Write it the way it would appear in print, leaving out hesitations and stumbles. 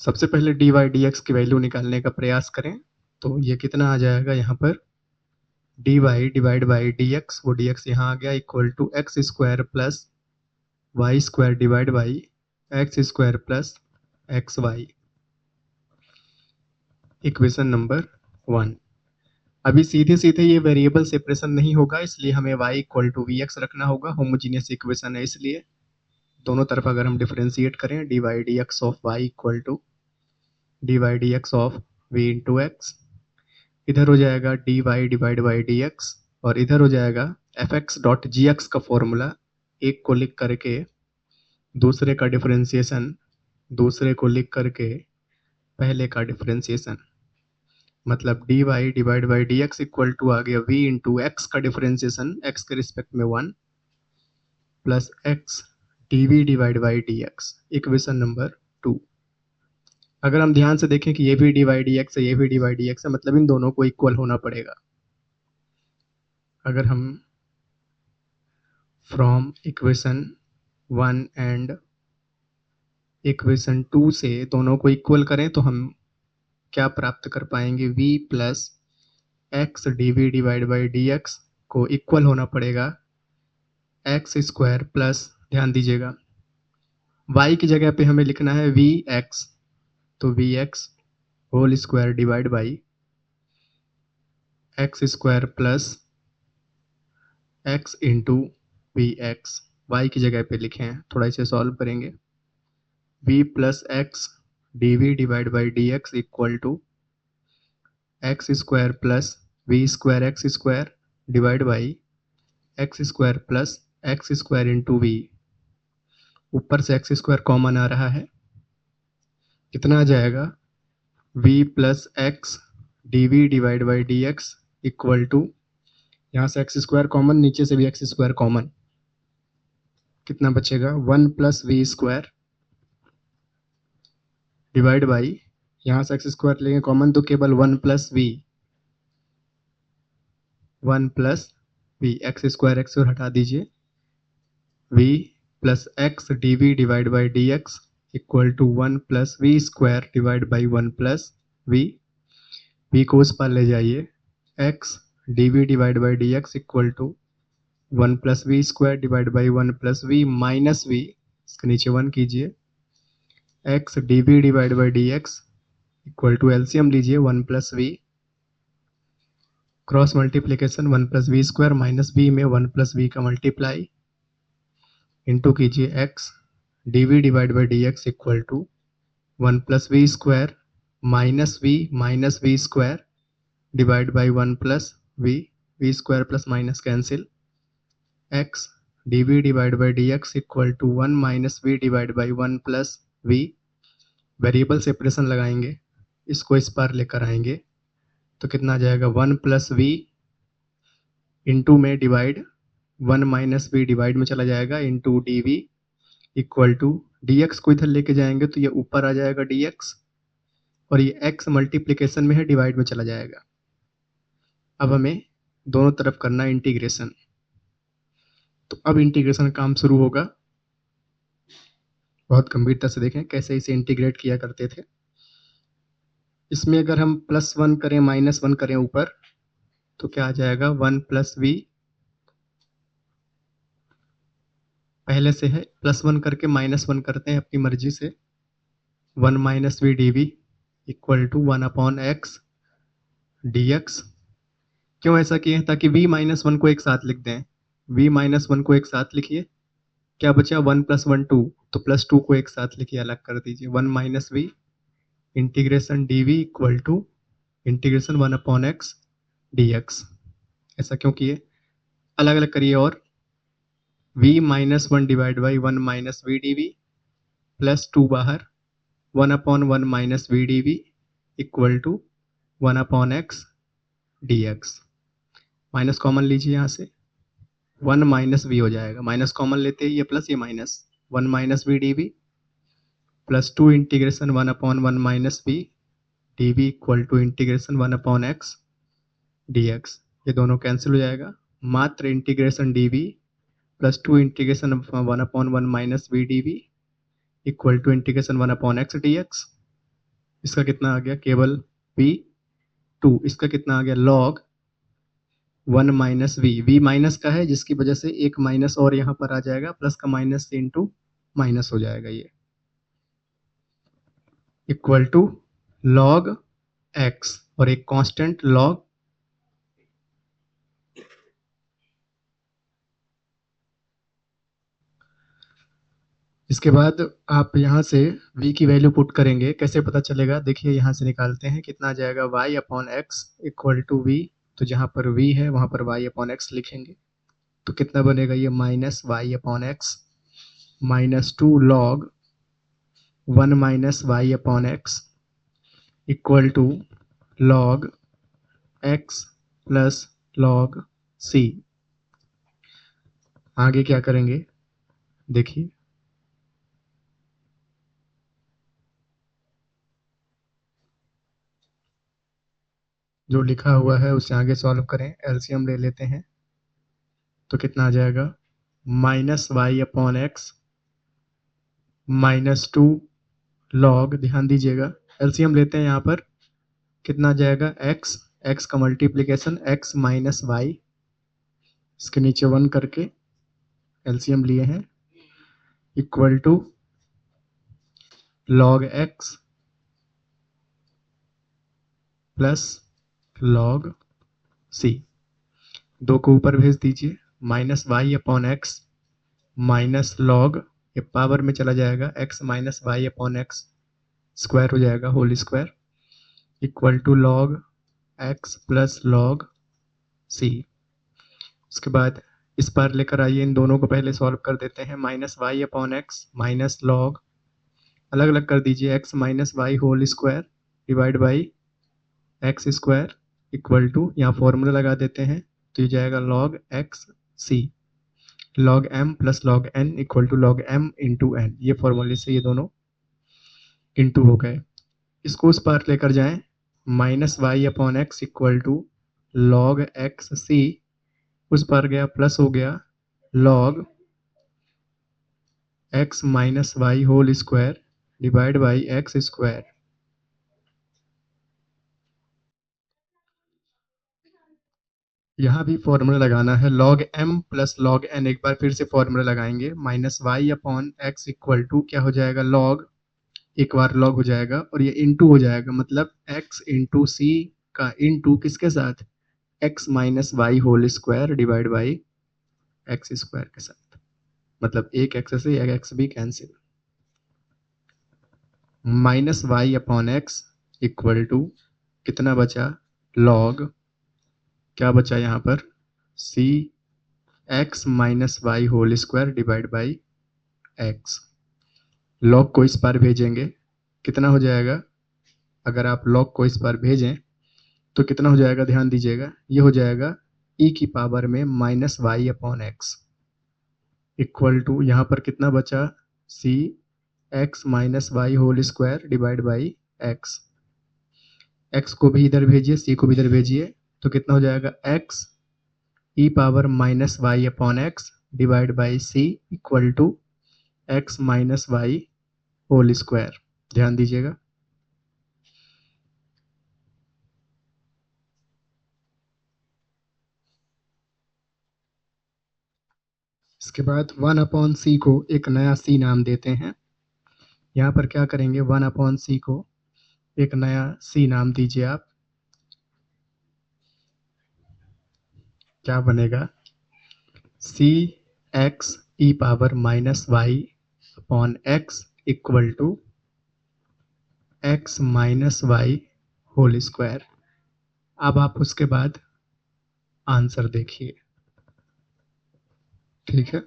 सबसे पहले D Y D x की वैल्यू निकालने का प्रयास करें तो ये कितना आ जाएगा यहाँ पर D Y divide by D X, वो डी एक्स यहाँ आ गया equal to X square plus Y square divide by x square plus X Y, equation number 1। अभी सीधे सीधे ये वेरिएबल सेपरेशन नहीं होगा, इसलिए हमें y equal to V X रखना होगा। होमोजीनियस इक्वेशन है, इसलिए दोनों तरफ अगर हम डिफरेंशिएट करें D Y D X of Y equal to D Y D X of V into X, इधर हो जाएगा D Y divide by D X और इधर हो जाएगा F X dot G X का फॉर्मूला, एक को लिख करके दूसरे का डिफरेंशिएशन, दूसरे को लिख करके पहले का डिफरेंशिएशन, मतलब D Y divide by D X equal to आ गया वी इंटू एक्स का डिफरेंशिएशन एक्स के रिस्पेक्ट में 1 plus X D V divide by D X, equation number 2। अगर हम ध्यान से देखें कि ये भी डी वाई डी एक्स है, ये भी डी वाई डी एक्स है, मतलब इन दोनों को इक्वल होना पड़ेगा। अगर हम फ्रॉम इक्वेशन 1 एंड इक्वेशन 2 से दोनों को इक्वल करें तो हम क्या प्राप्त कर पाएंगे, v plus X D V divide by D X को इक्वल होना पड़ेगा एक्स स्क्वायर प्लस, ध्यान दीजिएगा y की जगह पे हमें लिखना है वी एक्स, तो V X whole square divide by x square plus X into V X, Y की जगह पे लिखे हैं। थोड़ा इसे सॉल्व करेंगे, v plus X D V divide by D X equal to X square plus V square X square divide by x square plus X square into V, ऊपर से एक्स स्क्वायर कॉमन आ रहा है, कितना आ जाएगा v plus X D V divide by D X equal to, यहाँ से X square common, नीचे से भी एक्स स्क्वायर कॉमन, कितना बचेगा 1 plus V square divide by, यहाँ से एक्स स्क्वायर लेंगे कॉमन तो केवल 1 plus V, 1 plus V, X square हटा दीजिए, v plus X D V divide by D X equal to 1 plus V square divide by 1 plus V, v को उस पर ले जाइए, x D V divide by D X equal to 1 plus V square divide by 1 plus we minus V, इसके नीचे 1 कीजिए, x D V divide by D X equal to LCM लीजिए 1 plus V, cross multiplication 1 plus V square minus V में 1 plus V का multiply into कीजिए x D V divide by D X equal to 1 plus V square minus V square divide by 1 plus V square plus minus cancel, x D V divide by D X equal to 1 minus V divide by 1 plus V, variable separation लगाएंगे, इसको इस पार लेकर आएंगे तो कितना आ जाएगा 1 plus V into में डिवाइड 1 माइनस वी डिवाइड में चला जाएगा into D V equal to D X को इधर लेके जाएंगे तो ये ऊपर आ जाएगा डी एक्स और ये x मल्टीप्लीकेशन में है, डिवाइड में चला जाएगा। अब हमें दोनों तरफ करना है इंटीग्रेशन, तो अब इंटीग्रेशन काम शुरू होगा। बहुत गंभीरता से देखें कैसे इसे इंटीग्रेट किया करते थे। इसमें अगर हम +1 करें -1 करें ऊपर तो क्या आ जाएगा 1 प्लस वी, पहले से है +1 करके -1 करते हैं अपनी मर्जी से, 1 minus V D V equal to 1 upon X D X. क्यों ऐसा किए हैं, ताकि v -1 को एक साथ लिख दें, v -1 को एक साथ लिखिए, क्या बचा 1 + 1 2, तो +2 को एक साथ लिखिए, अलग कर दीजिए, 1 minus V integration D V equal to integration 1 upon X D X. ऐसा क्यों किए, अलग अलग करिए, और v -1 divide by 1 minus V D V plus 2 बाहर 1 upon 1 minus V D V equal to 1 upon X D X. Minus common लीजिए, यहाँ से 1 माइनस वी हो जाएगा, माइनस कॉमन लेते ही ये प्लस ये minus, 1 minus V D V plus 2 integration 1 upon 1 minus V D V equal to integration 1 upon X D X. ये दोनों कैंसिल हो जाएगा, मात्र integration D V plus 2 integration 1 upon 1 minus V D V equal to integration 1 upon X D X. इसका कितना आ गया केवल v2, इसका कितना आ गया log 1 माइनस वी माइनस का है जिसकी वजह से एक माइनस और यहाँ पर आ जाएगा, प्लस का माइनस से इंटू माइनस हो जाएगा, ये इक्वल टू log x और एक कांस्टेंट log इसके बाद आप यहाँ से v की वैल्यू पुट करेंगे, कैसे पता चलेगा देखिए, यहाँ से निकालते हैं कितना आ जाएगा y upon X equal to v, तो जहाँ पर v है वहाँ पर y अपॉन एक्स लिखेंगे, तो कितना बनेगा ये minus y upon x minus 2 log 1 minus y upon X equal to log x plus log c। आगे क्या करेंगे देखिए, जो लिखा हुआ है उसे आगे सॉल्व करें, एलसीएम ले लेते हैं, तो कितना आ जाएगा minus Y upon x minus 2 log, ध्यान दीजिएगा एलसीएम लेते हैं यहाँ पर, कितना आ जाएगा एक्स का मल्टीप्लिकेशन एक्स माइनस वाई, इसके नीचे 1 करके एलसीएम लिए हैं, equal to log X plus log C, दो को ऊपर भेज दीजिए, minus Y upon x minus log, ये पावर में चला जाएगा X minus Y upon X square हो जाएगा, whole square, equal to log X plus log C. उसके बाद इस पार लेकर आइए, इन दोनों को पहले सॉल्व कर देते हैं, minus Y upon x minus log, अलग अलग कर दीजिए, x minus Y whole square divide by x square equal to, यहाँ फॉर्मूला लगा देते हैं, तो ये जाएगा log x c log M plus log n equal to log m into n, ये फॉर्मूले से ये दोनों इंटू हो गए। इसको उस पार लेकर जाएं, minus Y upon X equal to log x C, उस पार गया प्लस हो गया log X minus Y whole square divide by x square. यहाँ भी फॉर्मूला लगाना है, log M plus log N, एक बार फिर से फॉर्मूला लगाएंगे, minus Y upon X equal to क्या हो जाएगा लॉग, एक बार लॉग हो जाएगा और ये इंटू हो जाएगा, मतलब x इंटू सी का इंटू किसके साथ, x minus Y whole square divide by x square के साथ, मतलब एक एक्स से एक एक्स भी cancel, minus Y upon X equal to कितना बचा लॉग, क्या बचा यहाँ पर C X minus Y whole square divide by X, log को इस पार भेजेंगे, कितना हो जाएगा, अगर आप लॉग को इस पार भेजें तो कितना हो जाएगा, ध्यान दीजिएगा, ये हो जाएगा e की पावर में minus Y upon X equal to, यहाँ पर कितना बचा C X minus Y whole square divide by X, X को भी इधर भेजिए सी को भी इधर भेजिए, तो कितना हो जाएगा x E power minus Y upon x divide by c equal to x minus Y whole square, ध्यान दीजिएगा। इसके बाद 1 अपॉन सी को एक नया सी नाम देते हैं, यहाँ पर क्या करेंगे 1 अपॉन सी को एक नया सी नाम दीजिए आप, क्या बनेगा C X E power minus Y upon X equal to x minus Y whole square. अब आप उसके बाद आंसर देखिए, ठीक है।